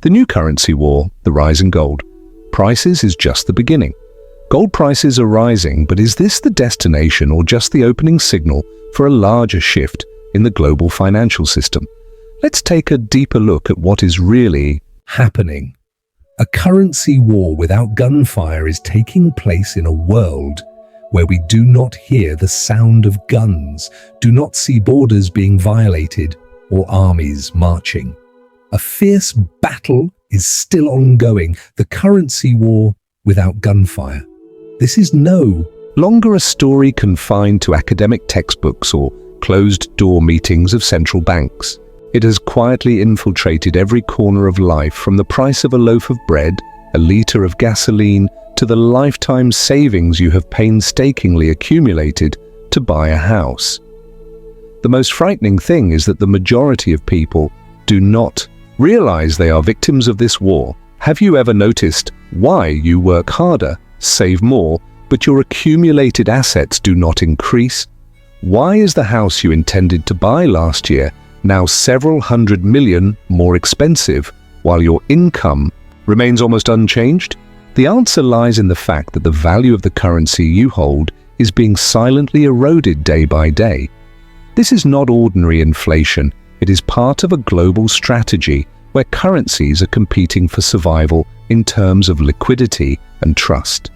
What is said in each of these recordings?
The new currency war, the rise in gold prices, is just the beginning. Gold prices are rising, but is this the destination or just the opening signal for a larger shift in the global financial system? Let's take a deeper look at what is really happening. A currency war without gunfire is taking place in a world where we do not hear the sound of guns, do not see borders being violated or armies marching. A fierce battle is still ongoing, the currency war without gunfire. This is no longer a story confined to academic textbooks or closed-door meetings of central banks. It has quietly infiltrated every corner of life, from the price of a loaf of bread, a liter of gasoline, to the lifetime savings you have painstakingly accumulated to buy a house. The most frightening thing is that the majority of people do not realize they are victims of this war. Have you ever noticed why you work harder, save more, but your accumulated assets do not increase? Why is the house you intended to buy last year now several $100 million more expensive, while your income remains almost unchanged? The answer lies in the fact that the value of the currency you hold is being silently eroded day by day. This is not ordinary inflation. It is part of a global strategy where currencies are competing for survival in terms of liquidity and trust.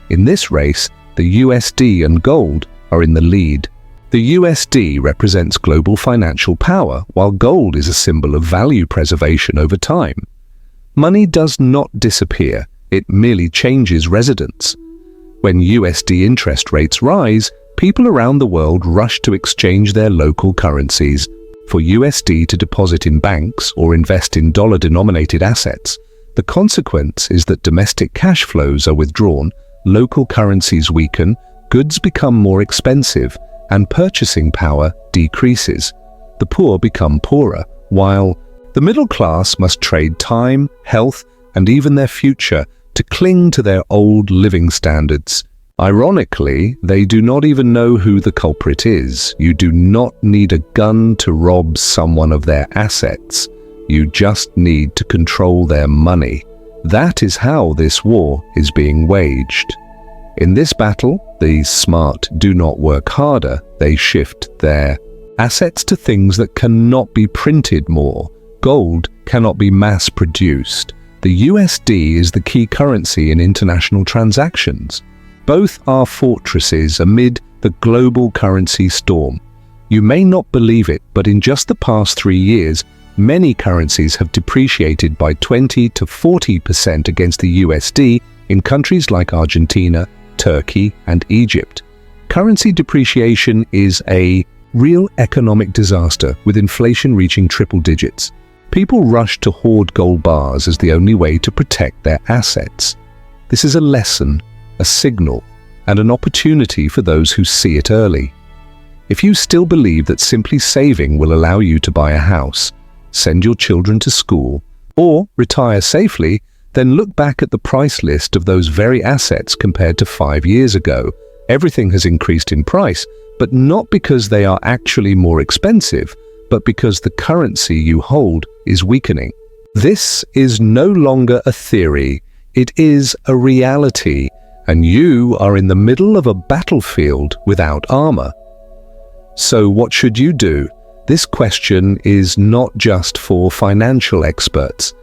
In this race, the USD and gold are in the lead. The USD represents global financial power, while gold is a symbol of value preservation over time. Money does not disappear, it merely changes residence. When USD interest rates rise, people around the world rush to exchange their local currencies for USD to deposit in banks or invest in dollar-denominated assets. The consequence is that domestic cash flows are withdrawn, local currencies weaken, goods become more expensive, and purchasing power decreases. The poor become poorer, while the middle class must trade time, health, and even their future to cling to their old living standards. Ironically, they do not even know who the culprit is. You do not need a gun to rob someone of their assets. You just need to control their money. That is how this war is being waged. In this battle, the smart do not work harder. They shift their assets to things that cannot be printed more. Gold cannot be mass-produced. The USD is the key currency in international transactions. Both are fortresses amid the global currency storm. You may not believe it, but in just the past 3 years, many currencies have depreciated by 20 to 40% against the USD in countries like Argentina, Turkey, and Egypt. Currency depreciation is a real economic disaster, with inflation reaching triple digits. People rush to hoard gold bars as the only way to protect their assets. This is a lesson, a signal, and an opportunity for those who see it early. If you still believe that simply saving will allow you to buy a house, send your children to school, or retire safely, then look back at the price list of those very assets compared to 5 years ago. Everything has increased in price, but not because they are actually more expensive, but because the currency you hold is weakening. This is no longer a theory, it is a reality, and you are in the middle of a battlefield without armor. So what should you do? This question is not just for financial experts.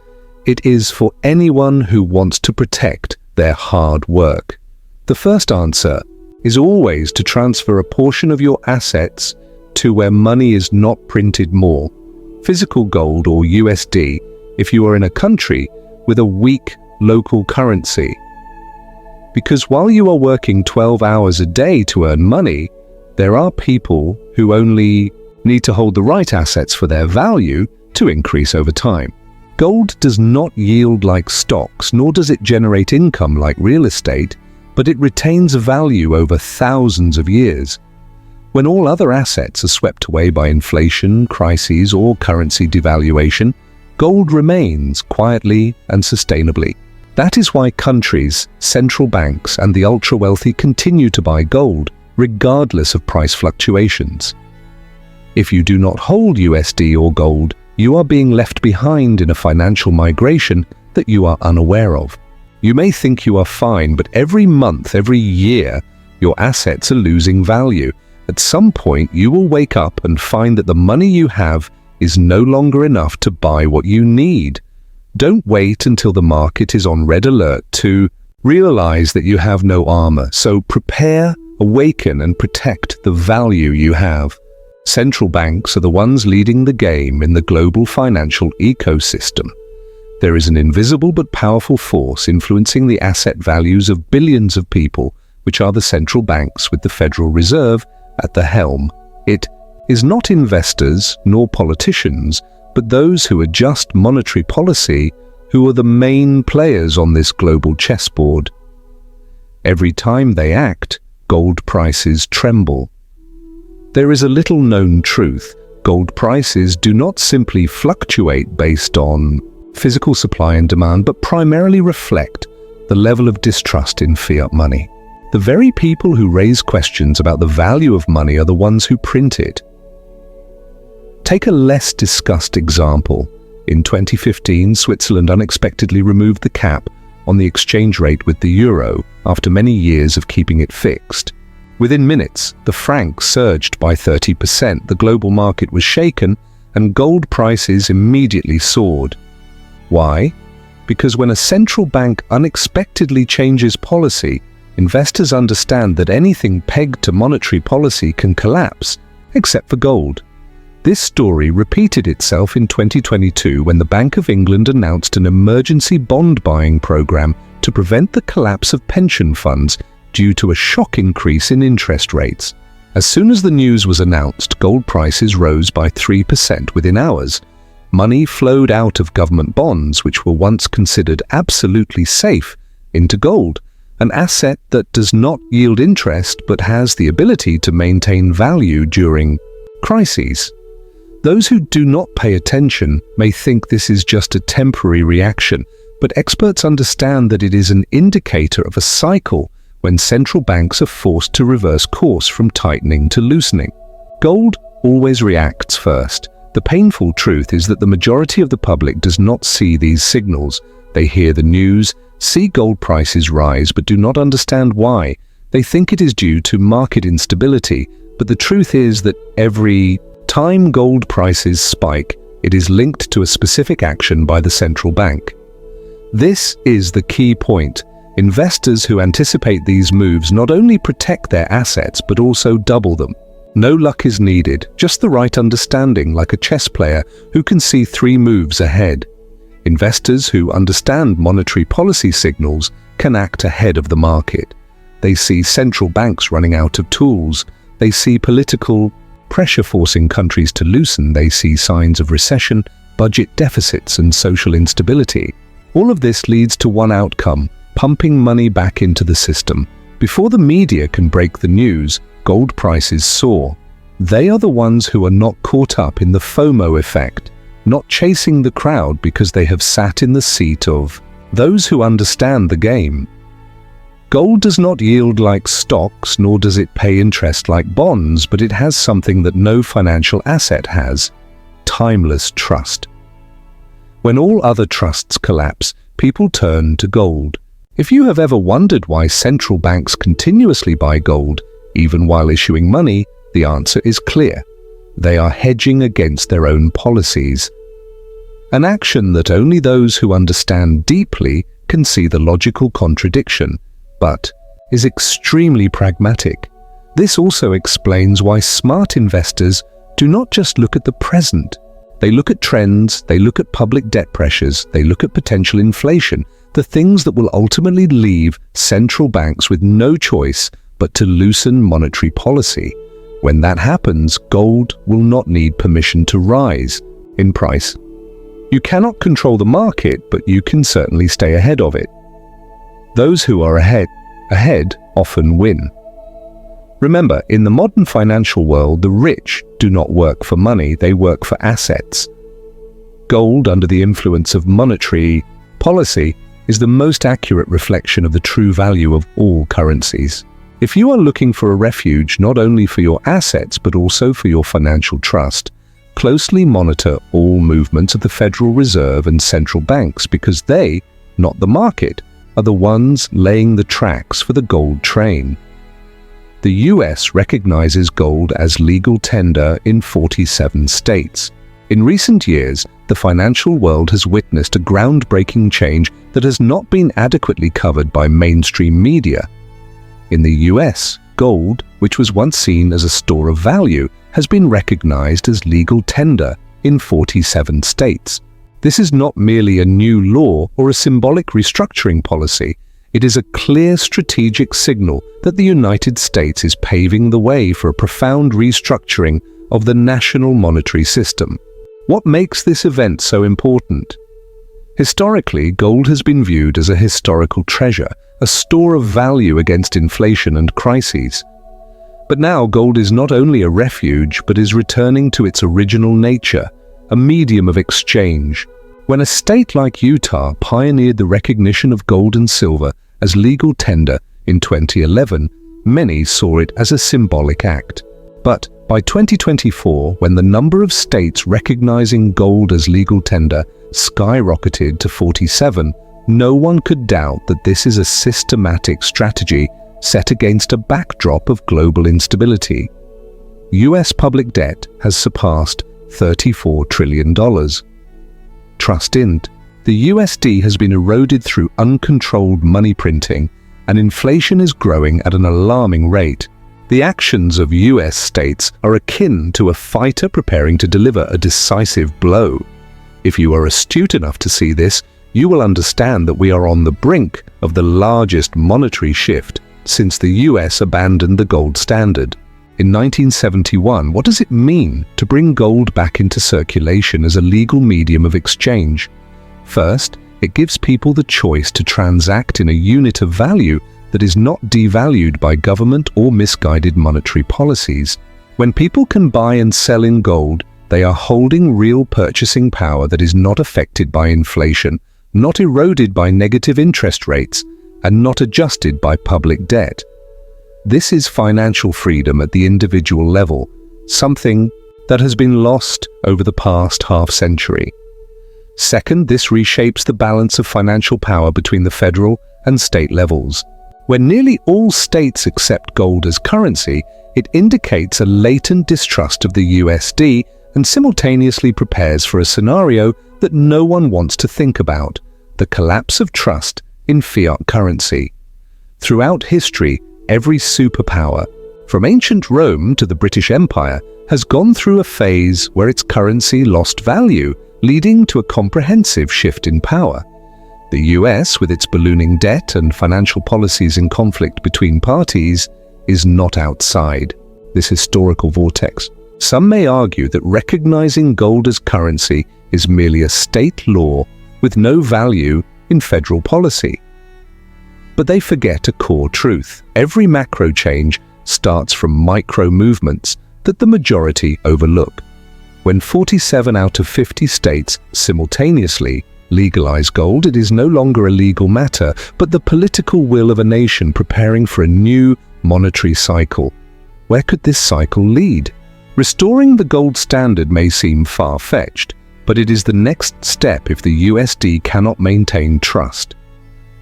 It is for anyone who wants to protect their hard work. The first answer is always to transfer a portion of your assets to where money is not printed more, physical gold or USD, if you are in a country with a weak local currency. Because while you are working 12 hours a day to earn money, there are people who only need to hold the right assets for their value to increase over time. Gold does not yield like stocks, nor does it generate income like real estate, but it retains value over thousands of years. When all other assets are swept away by inflation, crises, or currency devaluation, gold remains quietly and sustainably. That is why countries, central banks, and the ultra-wealthy continue to buy gold, regardless of price fluctuations. If you do not hold USD or gold, you are being left behind in a financial migration that you are unaware of. You may think you are fine, but every month, every year, your assets are losing value. At some point, you will wake up and find that the money you have is no longer enough to buy what you need. Don't wait until the market is on red alert to realize that you have no armor. So prepare, awaken, and protect the value you have. Central banks are the ones leading the game in the global financial ecosystem. There is an invisible but powerful force influencing the asset values of billions of people, which are the central banks with the Federal Reserve at the helm. It is not investors nor politicians, but those who adjust monetary policy who are the main players on this global chessboard. Every time they act, gold prices tremble. There is a little known truth. Gold prices do not simply fluctuate based on physical supply and demand, but primarily reflect the level of distrust in fiat money. The very people who raise questions about the value of money are the ones who print it. Take a less discussed example. In 2015, Switzerland unexpectedly removed the cap on the exchange rate with the euro after many years of keeping it fixed. Within minutes, the franc surged by 30%, the global market was shaken, and gold prices immediately soared. Why? Because when a central bank unexpectedly changes policy, investors understand that anything pegged to monetary policy can collapse, except for gold. This story repeated itself in 2022 when the Bank of England announced an emergency bond buying program to prevent the collapse of pension funds due to a shock increase in interest rates. As soon as the news was announced, gold prices rose by 3% within hours. Money flowed out of government bonds, which were once considered absolutely safe, into gold, an asset that does not yield interest but has the ability to maintain value during crises. Those who do not pay attention may think this is just a temporary reaction, but experts understand that it is an indicator of a cycle when central banks are forced to reverse course from tightening to loosening. Gold always reacts first. The painful truth is that the majority of the public does not see these signals. They hear the news, see gold prices rise, but do not understand why. They think it is due to market instability, but the truth is that every time gold prices spike, it is linked to a specific action by the central bank. This is the key point. Investors who anticipate these moves not only protect their assets but also double them. No luck is needed, just the right understanding, like a chess player who can see 3 moves ahead. Investors who understand monetary policy signals can act ahead of the market. They see central banks running out of tools. They see political pressure forcing countries to loosen. They see signs of recession, budget deficits, and social instability. All of this leads to one outcome: pumping money back into the system. Before the media can break the news, gold prices soar. They are the ones who are not caught up in the FOMO effect, not chasing the crowd because they have sat in the seat of those who understand the game. Gold does not yield like stocks, nor does it pay interest like bonds, but it has something that no financial asset has: timeless trust. When all other trusts collapse, people turn to gold. If you have ever wondered why central banks continuously buy gold, even while issuing money, the answer is clear. They are hedging against their own policies. An action that only those who understand deeply can see the logical contradiction, but is extremely pragmatic. This also explains why smart investors do not just look at the present. They look at trends, they look at public debt pressures, they look at potential inflation, the things that will ultimately leave central banks with no choice but to loosen monetary policy. When that happens, gold will not need permission to rise in price. You cannot control the market, but you can certainly stay ahead of it. Those who are ahead often win. Remember, in the modern financial world, the rich do not work for money, they work for assets. Gold, under the influence of monetary policy, is the most accurate reflection of the true value of all currencies. If you are looking for a refuge not only for your assets but also for your financial trust, closely monitor all movements of the Federal Reserve and central banks because they, not the market, are the ones laying the tracks for the gold train. The US recognizes gold as legal tender in 47 states. In recent years, the financial world has witnessed a groundbreaking change that has not been adequately covered by mainstream media. In the US, gold, which was once seen as a store of value, has been recognized as legal tender in 47 states. This is not merely a new law or a symbolic restructuring policy. It is a clear strategic signal that the United States is paving the way for a profound restructuring of the national monetary system. What makes this event so important? Historically, gold has been viewed as a historical treasure, a store of value against inflation and crises. But now gold is not only a refuge, but is returning to its original nature, a medium of exchange. When a state like Utah pioneered the recognition of gold and silver as legal tender in 2011, many saw it as a symbolic act. But by 2024, when the number of states recognizing gold as legal tender skyrocketed to 47, no one could doubt that this is a systematic strategy set against a backdrop of global instability. US public debt has surpassed $34 trillion. Trust in the USD has been eroded through uncontrolled money printing, and inflation is growing at an alarming rate. The actions of US states are akin to a fighter preparing to deliver a decisive blow. If you are astute enough to see this, you will understand that we are on the brink of the largest monetary shift since the US abandoned the gold standard. In 1971, what does it mean to bring gold back into circulation as a legal medium of exchange? First, it gives people the choice to transact in a unit of value that is not devalued by government or misguided monetary policies. When people can buy and sell in gold, they are holding real purchasing power that is not affected by inflation, not eroded by negative interest rates, and not adjusted by public debt. This is financial freedom at the individual level, something that has been lost over the past half-century. Second, this reshapes the balance of financial power between the federal and state levels. When nearly all states accept gold as currency, it indicates a latent distrust of the USD and simultaneously prepares for a scenario that no one wants to think about: the collapse of trust in fiat currency. Throughout history, every superpower, from ancient Rome to the British Empire, has gone through a phase where its currency lost value, leading to a comprehensive shift in power. The US, with its ballooning debt and financial policies in conflict between parties, is not outside this historical vortex. Some may argue that recognizing gold as currency is merely a state law with no value in federal policy. But they forget a core truth. Every macro change starts from micro movements that the majority overlook. When 47 out of 50 states simultaneously legalize gold, it is no longer a legal matter, but the political will of a nation preparing for a new monetary cycle. Where could this cycle lead? Restoring the gold standard may seem far-fetched, but it is the next step if the USD cannot maintain trust.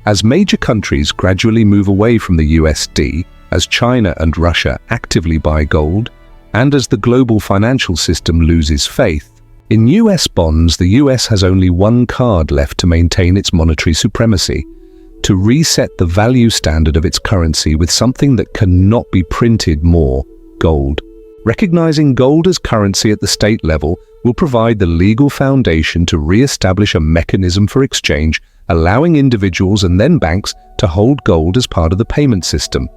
As major countries gradually move away from the USD, as China and Russia actively buy gold, and as the global financial system loses faith, in US bonds the US has only one card left to maintain its monetary supremacy: to reset the value standard of its currency with something that cannot be printed more: gold. Recognizing gold as currency at the state level will provide the legal foundation to re-establish a mechanism for exchange, allowing individuals and then banks to hold gold as part of the payment system.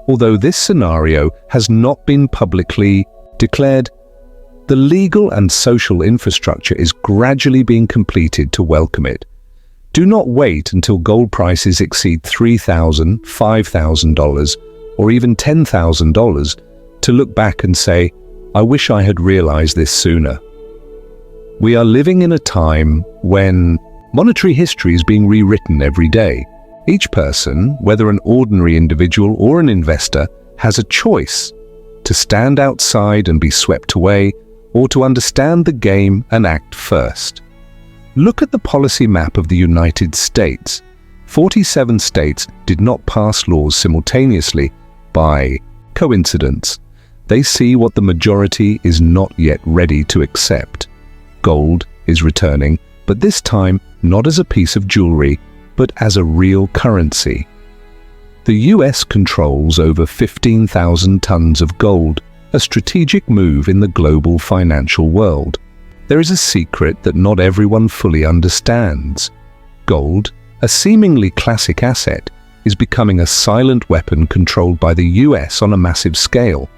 Although this scenario has not been publicly declared, the legal and social infrastructure is gradually being completed to welcome it. Do not wait until gold prices exceed $3,000, $5,000, or even $10,000 to look back and say, "I wish I had realized this sooner." We are living in a time when monetary history is being rewritten every day. Each person, whether an ordinary individual or an investor, has a choice: to stand outside and be swept away, or to understand the game and act first. Look at the policy map of the United States. 47 states did not pass laws simultaneously by coincidence. They see what the majority is not yet ready to accept. Gold is returning, but this time not as a piece of jewelry, but as a real currency. The US controls over 15,000 tons of gold, a strategic move in the global financial world. There is a secret that not everyone fully understands. Gold, a seemingly classic asset, is becoming a silent weapon controlled by the US on a massive scale.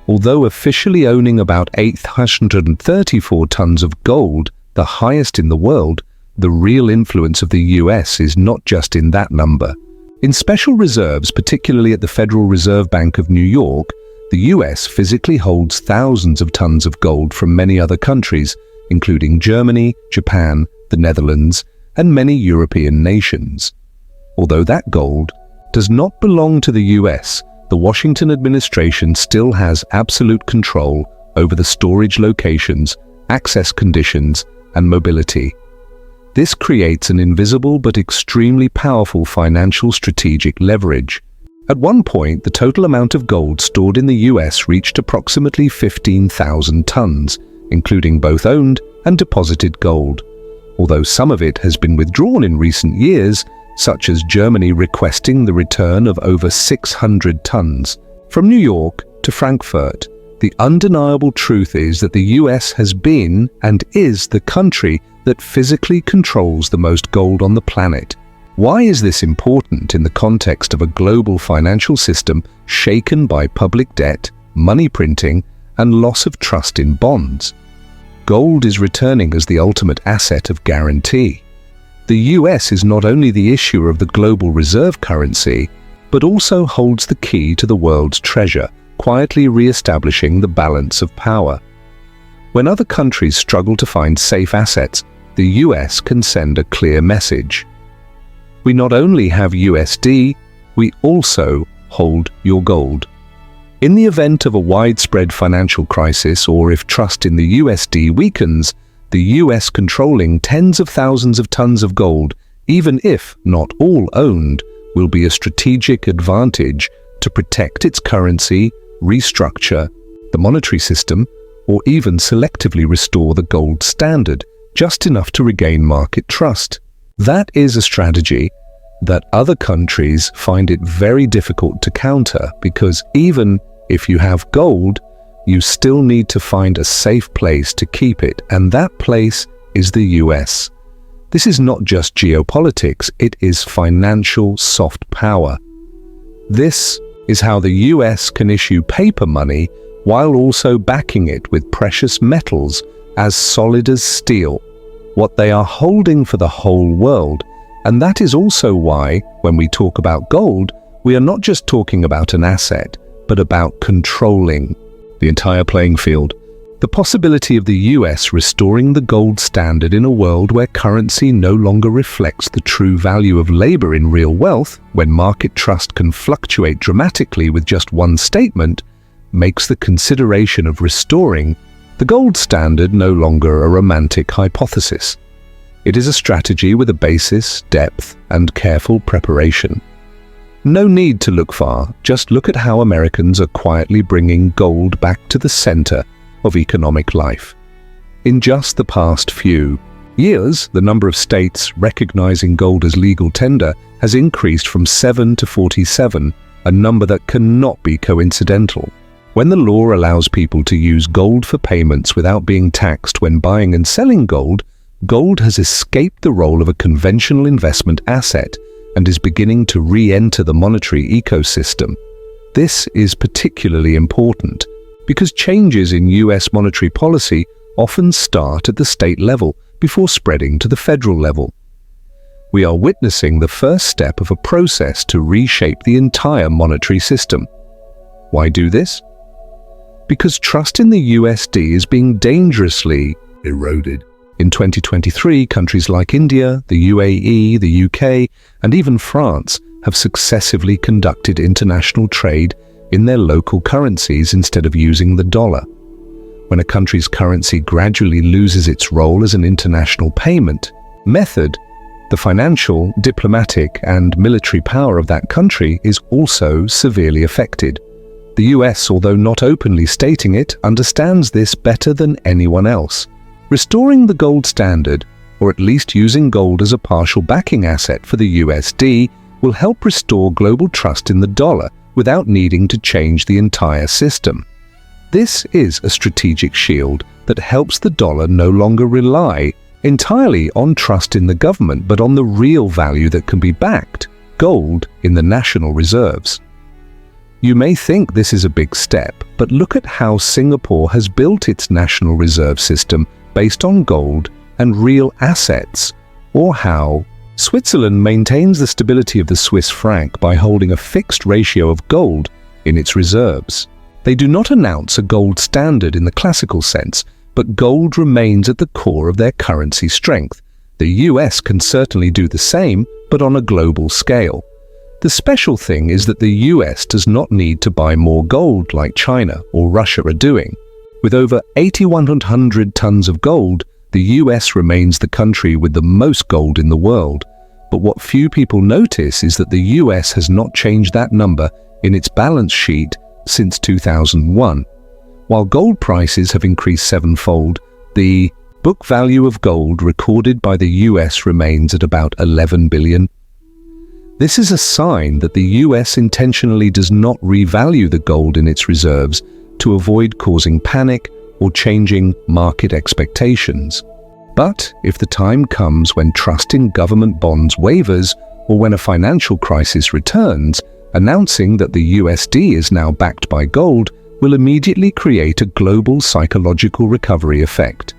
Although officially owning about 834 tons of gold, the highest in the world, the real influence of the US is not just in that number. In special reserves, particularly at the Federal Reserve Bank of New York, the US physically holds thousands of tons of gold from many other countries, including Germany, Japan, the Netherlands, and many European nations. Although that gold does not belong to the US, the Washington administration still has absolute control over the storage locations, access conditions, and mobility. This creates an invisible but extremely powerful financial strategic leverage. At one point, the total amount of gold stored in the US reached approximately 15,000 tons, including both owned and deposited gold. Although some of it has been withdrawn in recent years, such as Germany requesting the return of over 600 tons. From New York to Frankfurt, the undeniable truth is that the US has been and is the country that physically controls the most gold on the planet. Why is this important in the context of a global financial system shaken by public debt, money printing, and loss of trust in bonds? Gold is returning as the ultimate asset of guarantee. The US is not only the issuer of the global reserve currency, but also holds the key to the world's treasure, quietly re-establishing the balance of power. When other countries struggle to find safe assets, the US can send a clear message. We not only have USD, we also hold your gold. In the event of a widespread financial crisis, or if trust in the USD weakens, the US controlling tens of thousands of tons of gold, even if not all owned, will be a strategic advantage to protect its currency, restructure the monetary system, or even selectively restore the gold standard, just enough to regain market trust. That is a strategy that other countries find it very difficult to counter, because even if you have gold, you still need to find a safe place to keep it, and that place is the US. This is not just geopolitics, it is financial soft power. This is how the US can issue paper money while also backing it with precious metals as solid as steel, what they are holding for the whole world. And that is also why, when we talk about gold, we are not just talking about an asset, but about controlling the entire playing field. The possibility of the US restoring the gold standard in a world where currency no longer reflects the true value of labor in real wealth, when market trust can fluctuate dramatically with just one statement, makes the consideration of restoring the gold standard no longer a romantic hypothesis. It is a strategy with a basis, depth, and careful preparation. No need to look far, just look at how Americans are quietly bringing gold back to the center of economic life. In just the past few years, the number of states recognizing gold as legal tender has increased from 7 to 47, a number that cannot be coincidental. When the law allows people to use gold for payments without being taxed when buying and selling gold, gold has escaped the role of a conventional investment asset and is beginning to re-enter the monetary ecosystem. This is particularly important because changes in US monetary policy often start at the state level before spreading to the federal level. We are witnessing the first step of a process to reshape the entire monetary system. Why do this? Because trust in the USD is being dangerously eroded. In 2023, countries like India, the UAE, the UK, and even France have successively conducted international trade in their local currencies instead of using the dollar. when a country's currency gradually loses its role as an international payment method, the financial, diplomatic, and military power of that country is also severely affected. The US, although not openly stating it, understands this better than anyone else. Restoring the gold standard, or at least using gold as a partial backing asset for the USD, will help restore global trust in the dollar without needing to change the entire system. This is a strategic shield that helps the dollar no longer rely entirely on trust in the government, but on the real value that can be backed, gold in the national reserves. You may think this is a big step, but look at how Singapore has built its national reserve system based on gold and real assets, or how Switzerland maintains the stability of the Swiss franc by holding a fixed ratio of gold in its reserves. They do not announce a gold standard in the classical sense, but gold remains at the core of their currency strength. The US can certainly do the same, but on a global scale. The special thing is that the US does not need to buy more gold like China or Russia are doing. With over 8,100 tons of gold, the US remains the country with the most gold in the world. But what few people notice is that the US has not changed that number in its balance sheet since 2001. While gold prices have increased sevenfold, the book value of gold recorded by the US remains at about 11 billion. This is a sign that the US intentionally does not revalue the gold in its reserves to avoid causing panic or changing market expectations. But if the time comes when trust in government bonds wavers, or when a financial crisis returns, announcing that the USD is now backed by gold will immediately create a global psychological recovery effect.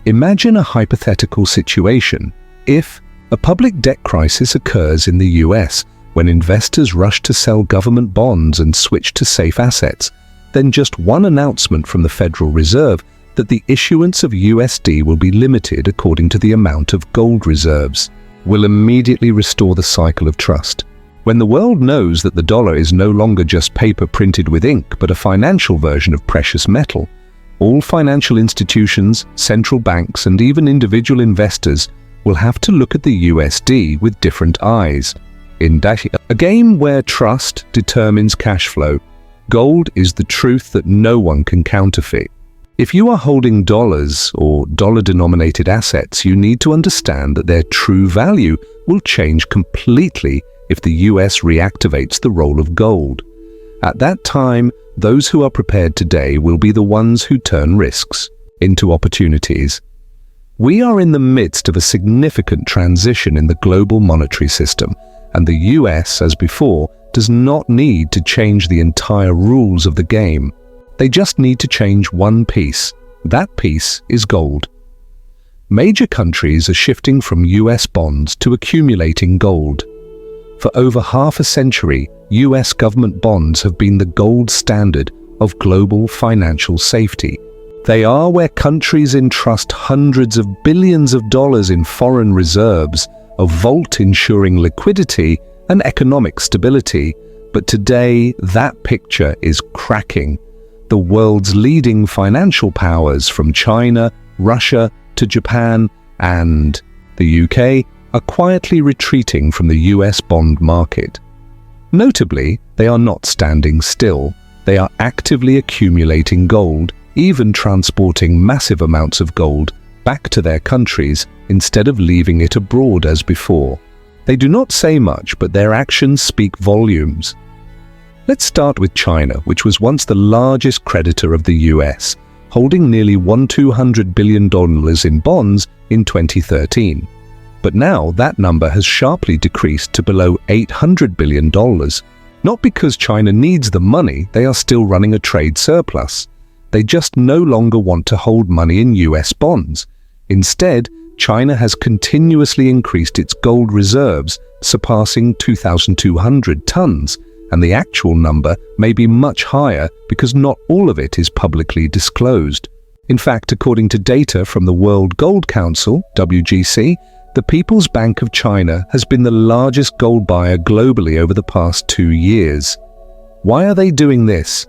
Imagine a hypothetical situation. If a public debt crisis occurs in the US when investors rush to sell government bonds and switch to safe assets, then just one announcement from the Federal Reserve that the issuance of USD will be limited according to the amount of gold reserves will immediately restore the cycle of trust. When the world knows that the dollar is no longer just paper printed with ink, but a financial version of precious metal, all financial institutions, central banks, and even individual investors will have to look at the USD with different eyes. In a game where trust determines cash flow, gold is the truth that no one can counterfeit. If you are holding dollars or dollar-denominated assets, you need to understand that their true value will change completely if the US reactivates the role of gold. At that time, those who are prepared today will be the ones who turn risks into opportunities. We are in the midst of a significant transition in the global monetary system, and the US, as before, does not need to change the entire rules of the game. They just need to change one piece. That piece is gold. Major countries are shifting from US bonds to accumulating gold. For over half a century, US government bonds have been the gold standard of global financial safety. They are where countries entrust hundreds of billions of dollars in foreign reserves, a vault ensuring liquidity and economic stability. But today, that picture is cracking. The world's leading financial powers, from China, Russia to Japan and the UK, are quietly retreating from the US bond market. Notably, they are not standing still. They are actively accumulating gold, even transporting massive amounts of gold back to their countries instead of leaving it abroad as before. They do not say much, but their actions speak volumes. Let's start with China, which was once the largest creditor of the US, holding nearly $200 billion in bonds in 2013. But now that number has sharply decreased to below $800 billion. Not because China needs the money, they are still running a trade surplus. They just no longer want to hold money in US bonds. Instead, China has continuously increased its gold reserves, surpassing 2,200 tons, and the actual number may be much higher because not all of it is publicly disclosed. In fact, according to data from the World Gold Council, WGC, the People's Bank of China has been the largest gold buyer globally over the past 2 years. Why are they doing this?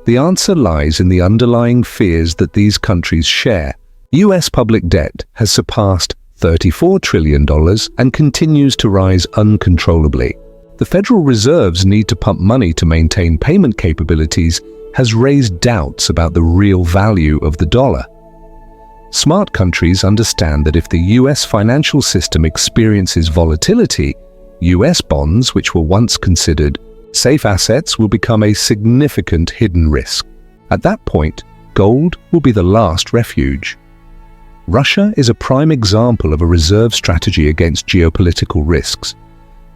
The answer lies in the underlying fears that these countries share. US public debt has surpassed $34 trillion and continues to rise uncontrollably. The Federal Reserve's need to pump money to maintain payment capabilities has raised doubts about the real value of the dollar. Smart countries understand that if the US financial system experiences volatility, US bonds, which were once considered safe assets, will become a significant hidden risk. At that point, gold will be the last refuge. Russia is a prime example of a reserve strategy against geopolitical risks.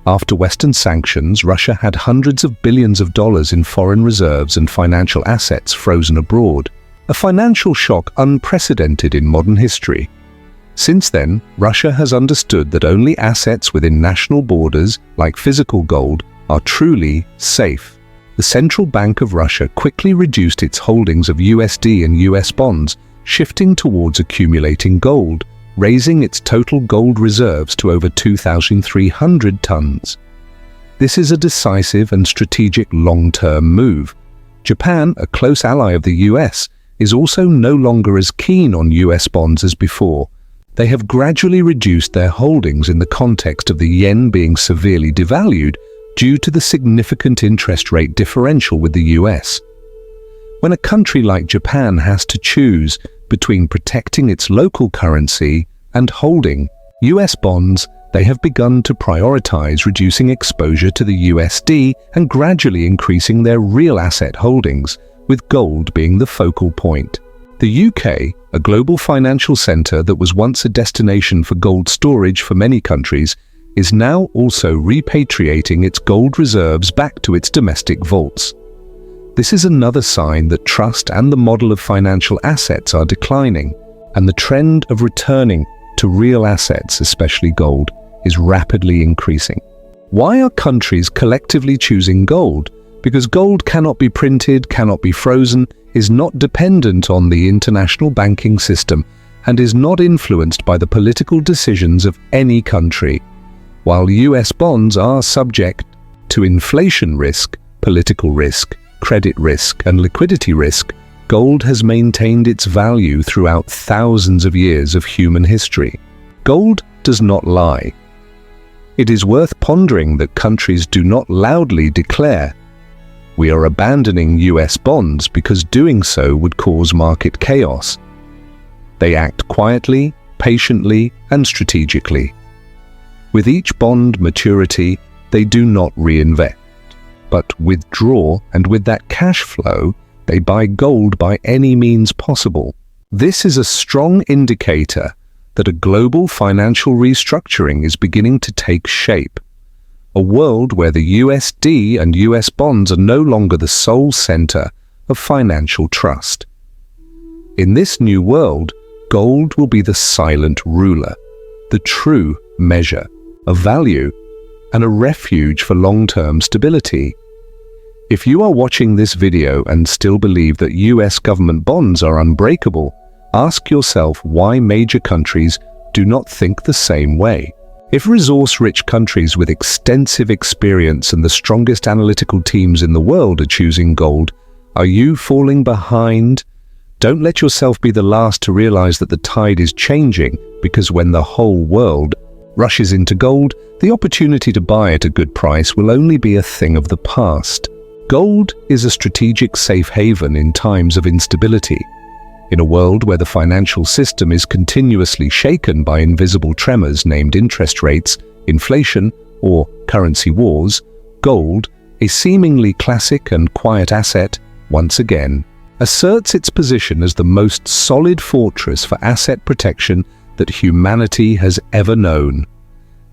After Western sanctions, Russia had hundreds of billions of dollars in foreign reserves and financial assets frozen abroad, a financial shock unprecedented in modern history. Since then, Russia has understood that only assets within national borders, like physical gold, are truly safe. The Central Bank of Russia quickly reduced its holdings of USD and US bonds, shifting towards accumulating gold, raising its total gold reserves to over 2,300 tons. This is a decisive and strategic long-term move. Japan, a close ally of the US, is also no longer as keen on US bonds as before. They have gradually reduced their holdings in the context of the yen being severely devalued due to the significant interest rate differential with the US. When a country like Japan has to choose between protecting its local currency and holding US bonds, they have begun to prioritize reducing exposure to the USD and gradually increasing their real asset holdings, with gold being the focal point. The UK, a global financial center that was once a destination for gold storage for many countries, is now also repatriating its gold reserves back to its domestic vaults. This is another sign that trust and the model of financial assets are declining, and the trend of returning to real assets, especially gold, is rapidly increasing. Why are countries collectively choosing gold? Because gold cannot be printed, cannot be frozen, is not dependent on the international banking system, and is not influenced by the political decisions of any country. While US bonds are subject to inflation risk, political risk, credit risk, and liquidity risk, gold has maintained its value throughout thousands of years of human history. Gold does not lie. It is worth pondering that countries do not loudly declare, "We are abandoning US bonds," because doing so would cause market chaos. They act quietly, patiently, and strategically. With each bond maturity, they do not reinvest, but withdraw, and with that cash flow, they buy gold by any means possible. This is a strong indicator that a global financial restructuring is beginning to take shape. A world where the USD and US bonds are no longer the sole center of financial trust. In this new world, gold will be the silent ruler, the true measure of value, and a refuge for long-term stability. If you are watching this video and still believe that US government bonds are unbreakable, ask yourself why major countries do not think the same way. If resource-rich countries with extensive experience and the strongest analytical teams in the world are choosing gold, are you falling behind? Don't let yourself be the last to realize that the tide is changing, because when the whole world rushes into gold, the opportunity to buy at a good price will only be a thing of the past. Gold is a strategic safe haven in times of instability. In a world where the financial system is continuously shaken by invisible tremors named interest rates, inflation, or currency wars, gold, a seemingly classic and quiet asset, once again asserts its position as the most solid fortress for asset protection that humanity has ever known.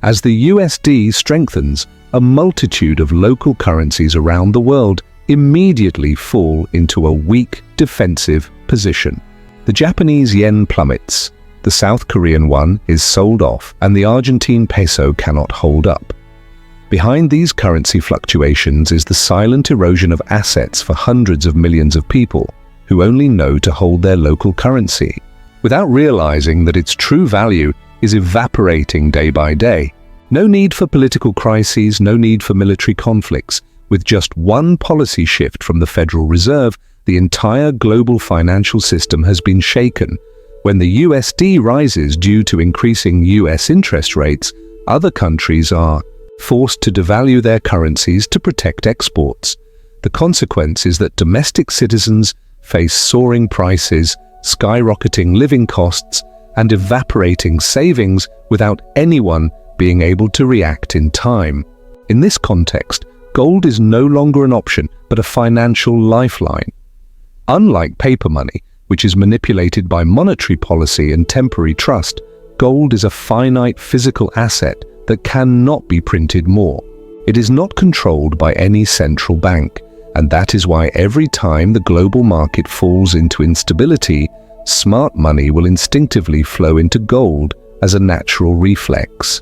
As the USD strengthens, a multitude of local currencies around the world immediately fall into a weak defensive position. The Japanese yen plummets, the South Korean won is sold off, and the Argentine peso cannot hold up. Behind these currency fluctuations is the silent erosion of assets for hundreds of millions of people who only know to hold their local currency, without realizing that its true value is evaporating day by day. No need for political crises, no need for military conflicts. With just one policy shift from the Federal Reserve, the entire global financial system has been shaken. When the USD rises due to increasing US interest rates, other countries are forced to devalue their currencies to protect exports. The consequence is that domestic citizens face soaring prices, skyrocketing living costs, and evaporating savings without anyone being able to react in time. In this context, gold is no longer an option, but a financial lifeline. Unlike paper money, which is manipulated by monetary policy and temporary trust, gold is a finite physical asset that cannot be printed more. It is not controlled by any central bank, and that is why every time the global market falls into instability, smart money will instinctively flow into gold as a natural reflex.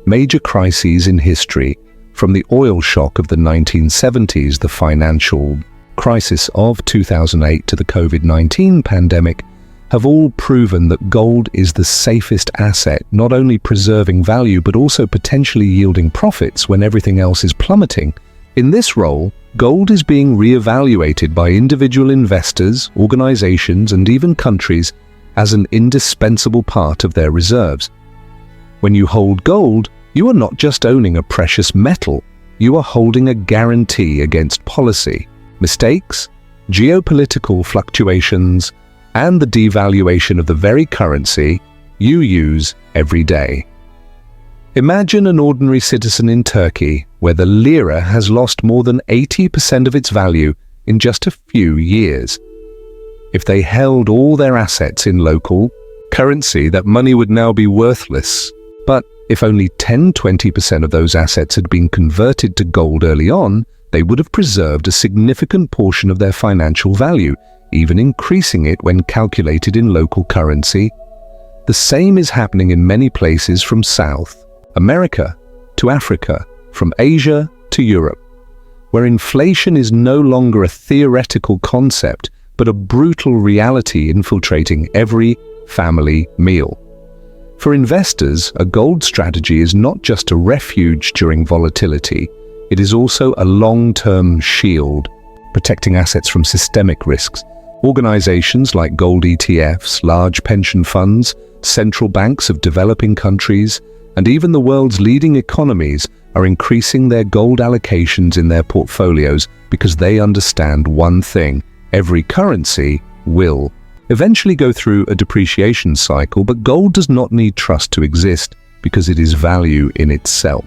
Major crises in history, from the oil shock of the 1970s, the financial crisis of 2008 to the COVID-19 pandemic, have all proven that gold is the safest asset, not only preserving value but also potentially yielding profits when everything else is plummeting. In this role, gold is being re-evaluated by individual investors, organizations, and even countries as an indispensable part of their reserves. When you hold gold, you are not just owning a precious metal, you are holding a guarantee against policy, mistakes, geopolitical fluctuations, and the devaluation of the very currency you use every day. Imagine an ordinary citizen in Turkey where the lira has lost more than 80% of its value in just a few years. If they held all their assets in local currency, that money would now be worthless. But if only 10–20% of those assets had been converted to gold early on, they would have preserved a significant portion of their financial value, even increasing it when calculated in local currency. The same is happening in many places from South America to Africa, from Asia to Europe, where inflation is no longer a theoretical concept, but a brutal reality infiltrating every family meal. For investors, a gold strategy is not just a refuge during volatility, it is also a long-term shield, protecting assets from systemic risks. Organizations like gold ETFs, large pension funds, central banks of developing countries, and even the world's leading economies are increasing their gold allocations in their portfolios because they understand one thing: every currency will eventually go through a depreciation cycle, but gold does not need trust to exist because it is value in itself.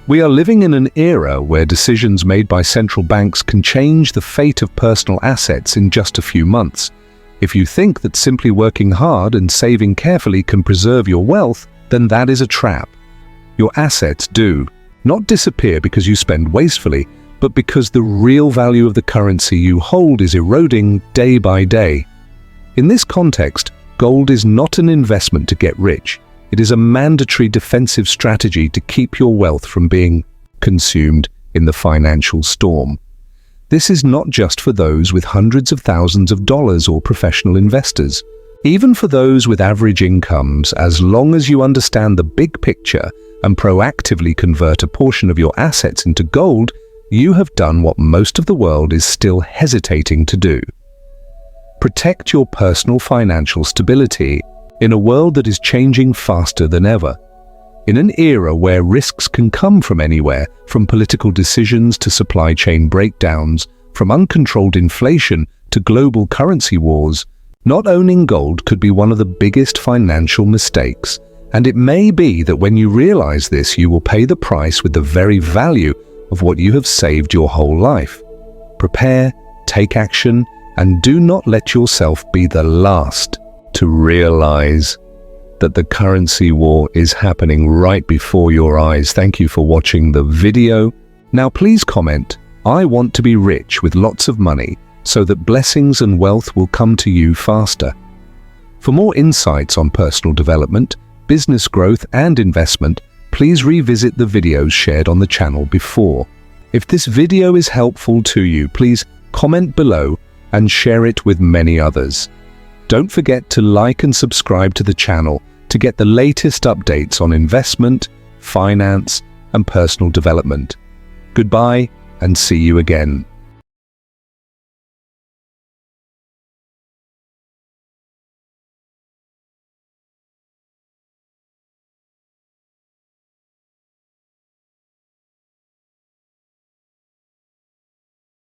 We are living in an era where decisions made by central banks can change the fate of personal assets in just a few months. If you think that simply working hard and saving carefully can preserve your wealth, then that is a trap. Your assets do not disappear because you spend wastefully, but because the real value of the currency you hold is eroding day by day. In this context, gold is not an investment to get rich. It is a mandatory defensive strategy to keep your wealth from being consumed in the financial storm. This is not just for those with hundreds of thousands of dollars or professional investors. Even for those with average incomes, as long as you understand the big picture and proactively convert a portion of your assets into gold, you have done what most of the world is still hesitating to do. Protect your personal financial stability in a world that is changing faster than ever. In an era where risks can come from anywhere, from political decisions to supply chain breakdowns, from uncontrolled inflation to global currency wars, not owning gold could be one of the biggest financial mistakes. And it may be that when you realize this, you will pay the price with the very value of what you have saved your whole life. Prepare, take action, and do not let yourself be the last to realize that the currency war is happening right before your eyes. Thank you for watching the video. Now please comment, "I want to be rich with lots of money so that blessings and wealth will come to you faster." For more insights on personal development, business growth and investment, please revisit the videos shared on the channel before. If this video is helpful to you, please comment below and share it with many others. Don't forget to like and subscribe to the channel to get the latest updates on investment, finance, and personal development. Goodbye and see you again.